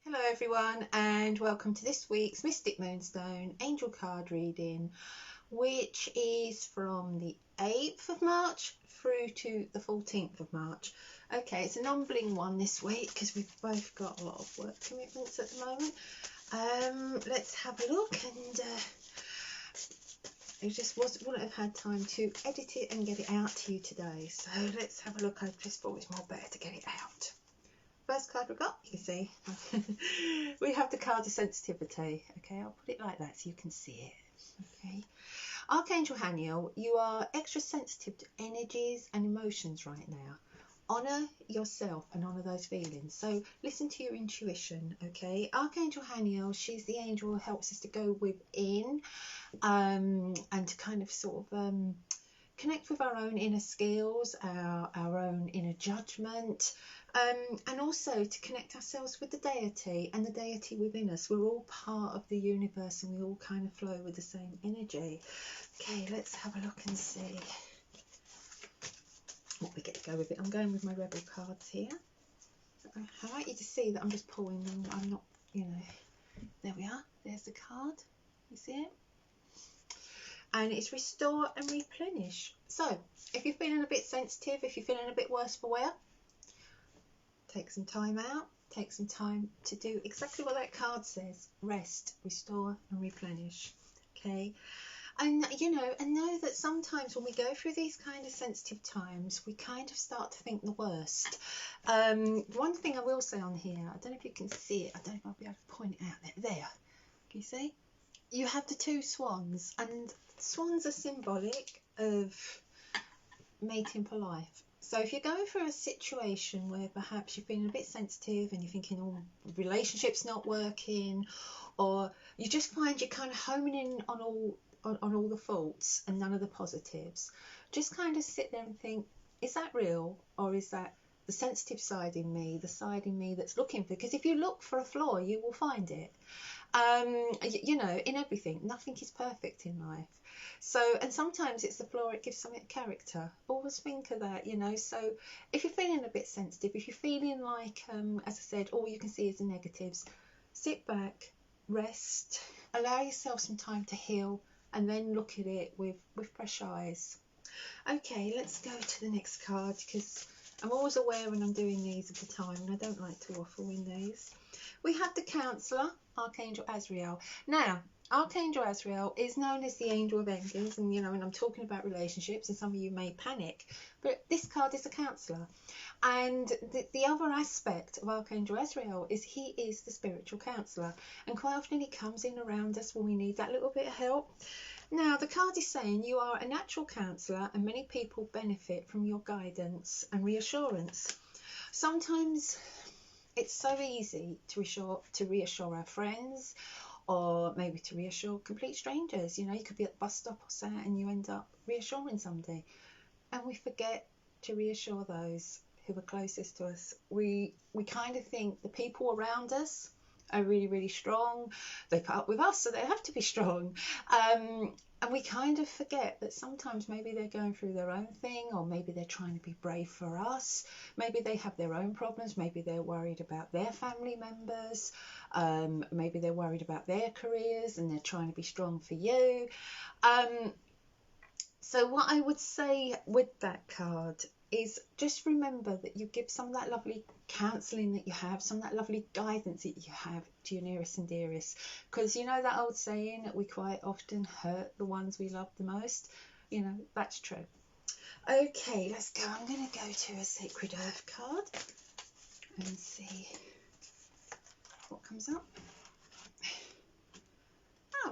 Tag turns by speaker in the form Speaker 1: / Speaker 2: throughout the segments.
Speaker 1: Hello everyone, and welcome to this week's Mystic Moonstone Angel Card reading, which is from the 8th of March through to the 14th of March. Okay, it's a non-bling one this week because we've both got a lot of work commitments at the moment. Let's have a look, and I just wouldn't have had time to edit it and get it out to you today. So let's have a look. I just thought it was more better to get it out. First card we've got, you can see, we have the card of sensitivity. Okay, I'll put it like that so you can see it. Okay, Archangel Haniel, you are extra sensitive to energies and emotions right now. Honour yourself and honour those feelings. So listen to your intuition, okay? Archangel Haniel, she's the angel who helps us to go within and to kind of connect with our own inner skills, our own inner judgment, and also to connect ourselves with the deity and the deity within us. We're all part of the universe and we all kind of flow with the same energy. Okay, let's have a look and see what we get to go with it. I'm going with my Rebel cards here. I like you to see that I'm just pulling them. I'm not, there we are. There's the card. You see it? And it's restore and replenish. So if you're feeling a bit sensitive, if you're feeling a bit worse for wear, take some time out, take some time to do exactly what that card says: rest, restore and replenish. Okay, and and know that sometimes when we go through these kind of sensitive times, we kind of start to think the worst. One thing I will say on here, I don't know if you can see it, I don't know if I'll be able to point it out there. Can you see? You have the two swans, and swans are symbolic of mating for life. So if you're going through a situation where perhaps you're feeling a bit sensitive and you're thinking, oh, relationship's not working, or you just find you're kind of homing in on all the faults and none of the positives, just kind of sit there and think, is that real, or is that the sensitive side in me, the side in me that's looking for? Because if you look for a flaw, you will find it. In everything, nothing is perfect in life. So, and sometimes it's the flaw, it gives something character. Always think of that, So if you're feeling a bit sensitive, if you're feeling like, as I said, all you can see is the negatives, sit back, rest, allow yourself some time to heal, and then look at it with fresh eyes. Okay, let's go to the next card, because I'm always aware when I'm doing these at the time, and I don't like to waffle in these. We have the Counsellor, Archangel Azrael. Now, Archangel Azrael is known as the Angel of Endings, and when I'm talking about relationships, and some of you may panic, but this card is a counsellor. And the other aspect of Archangel Azrael is he is the spiritual counsellor, and quite often he comes in around us when we need that little bit of help. Now, the card is saying you are a natural counsellor and many people benefit from your guidance and reassurance. Sometimes it's so easy to reassure our friends, or maybe to reassure complete strangers. You could be at the bus stop or something and you end up reassuring somebody, and we forget to reassure those who are closest to us. We kind of think the people around us are really, really strong. They put up with us, so they have to be strong. And we kind of forget that sometimes maybe they're going through their own thing, or maybe they're trying to be brave for us. Maybe they have their own problems. Maybe they're worried about their family members. Maybe they're worried about their careers and they're trying to be strong for you. So what I would say with that card is just remember that you give some of that lovely counselling that you have, some of that lovely guidance that you have to your nearest and dearest. Because that old saying that we quite often hurt the ones we love the most? That's true. Okay, let's go. I'm going to go to a Sacred Earth card and see what comes up.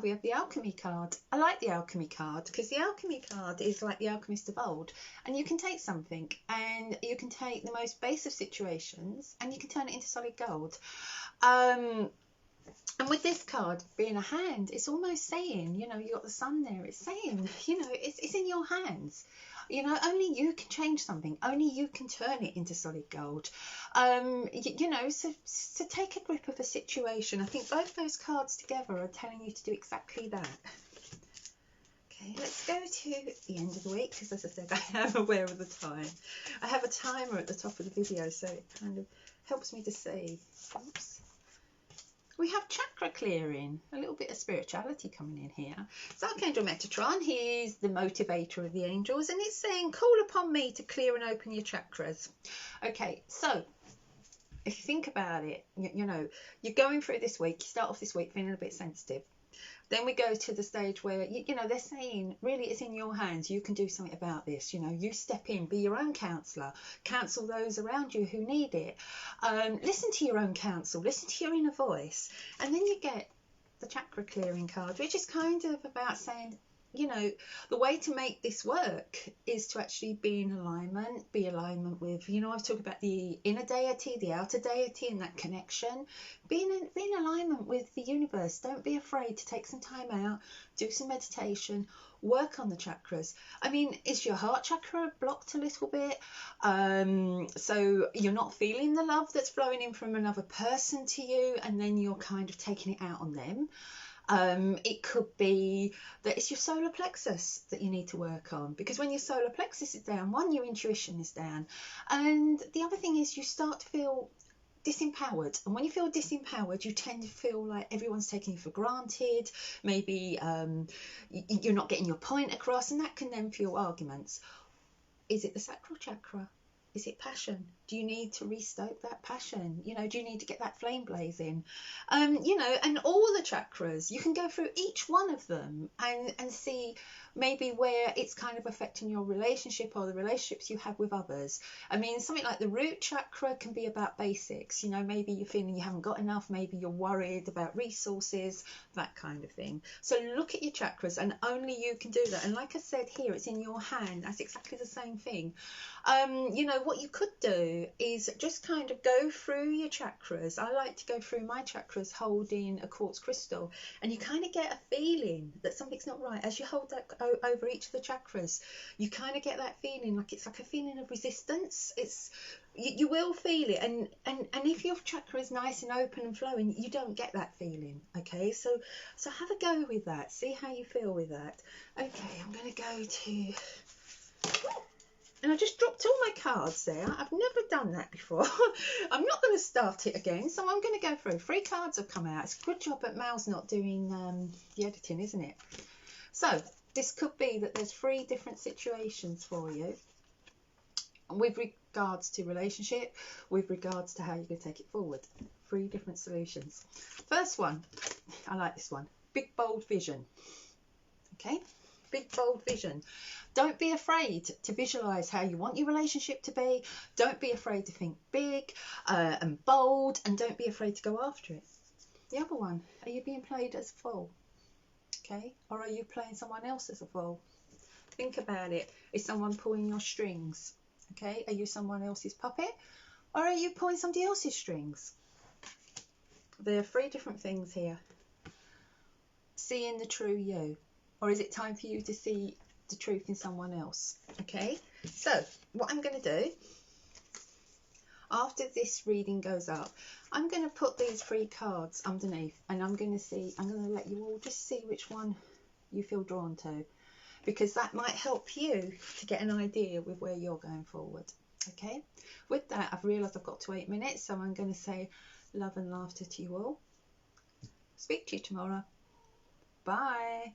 Speaker 1: We have the Alchemy card. I like the Alchemy card because the Alchemy card is like the alchemist of old, and you can take something and you can take the most base of situations and you can turn it into solid gold. And with this card being a hand, it's almost saying, you got the sun there, it's saying, it's in your hands. Only you can change something, only you can turn it into solid gold. So take a grip of a situation. I think both those cards together are telling you to do exactly that. Okay, let's go to the end of the week, because as I said, I am aware of the time. I have a timer at the top of the video, so it kind of helps me to see. Oops. we have chakra clearing, a little bit of spirituality coming in here. So Archangel Metatron, he's the motivator of the angels, and it's saying, call upon me to clear and open your chakras. Okay, so if you think about it, you know, you're going through this week, you start off this week feeling a bit sensitive. Then we go to the stage where, you know, they're saying, really, it's in your hands. You can do something about this. You know, you step in, be your own counsellor, counsel those around you who need it. Listen to your own counsel, listen to your inner voice. And then you get the chakra clearing card, which is kind of about saying, you know, the way to make this work is to actually be in alignment, with, you know, I've talked about the inner deity, the outer deity, and that connection. Be in alignment with the universe. Don't be afraid to take some time out, do some meditation, work on the chakras. I mean, is your heart chakra blocked a little bit? So you're not feeling the love that's flowing in from another person to you, and then you're kind of taking it out on them. It could be that it's your solar plexus that you need to work on, because when your solar plexus is down, one, your intuition is down, and the other thing is you start to feel disempowered. And when you feel disempowered, you tend to feel like everyone's taking you for granted. Maybe you're not getting your point across, and that can then fuel arguments. Is it the sacral chakra? Is it passion? Do you need to restoke that passion? You know, do you need to get that flame blazing? You know, and all the chakras, you can go through each one of them and see maybe where it's kind of affecting your relationship or the relationships you have with others. I mean, something like the root chakra can be about basics. You know, maybe you're feeling you haven't got enough, maybe you're worried about resources, that kind of thing. So look at your chakras, and only you can do that. And like I said here, it's in your hand. That's exactly the same thing. You know, what you could do is just kind of go through your chakras. I like to go through my chakras holding a quartz crystal, and you kind of get a feeling that something's not right. As you hold that over each of the chakras, you kind of get that feeling, like it's like a feeling of resistance. It's you will feel it, and if your chakra is nice and open and flowing, you don't get that feeling. Okay, so have a go with that, see how you feel with that. Okay, I'm going to go to, and I just dropped all my cards there. I've never done that before. I'm not going to start it again, so I'm going to go through. 3 cards have come out. It's a good job that Mal's not doing the editing, isn't it? So this could be that there's 3 different situations for you with regards to relationship, with regards to how you're going to take it forward. 3 different solutions. First one, I like this one. Big, bold vision. Okay, big, bold vision. Don't be afraid to visualize how you want your relationship to be. Don't be afraid to think big and bold, and don't be afraid to go after it. The other one, are you being played as a fool? Okay, or are you playing someone else as a fool? Think about it. Is someone pulling your strings? Okay, are you someone else's puppet, or are you pulling somebody else's strings? There are 3 different things here. Seeing the true you, or is it time for you to see the truth in someone else? Okay, so what I'm going to do after this reading goes up, I'm going to put these 3 cards underneath, and I'm going to let you all just see which one you feel drawn to, because that might help you to get an idea with where you're going forward. Okay, with that, I've realised I've got to 8 minutes, so I'm going to say love and laughter to you all. Speak to you tomorrow. Bye.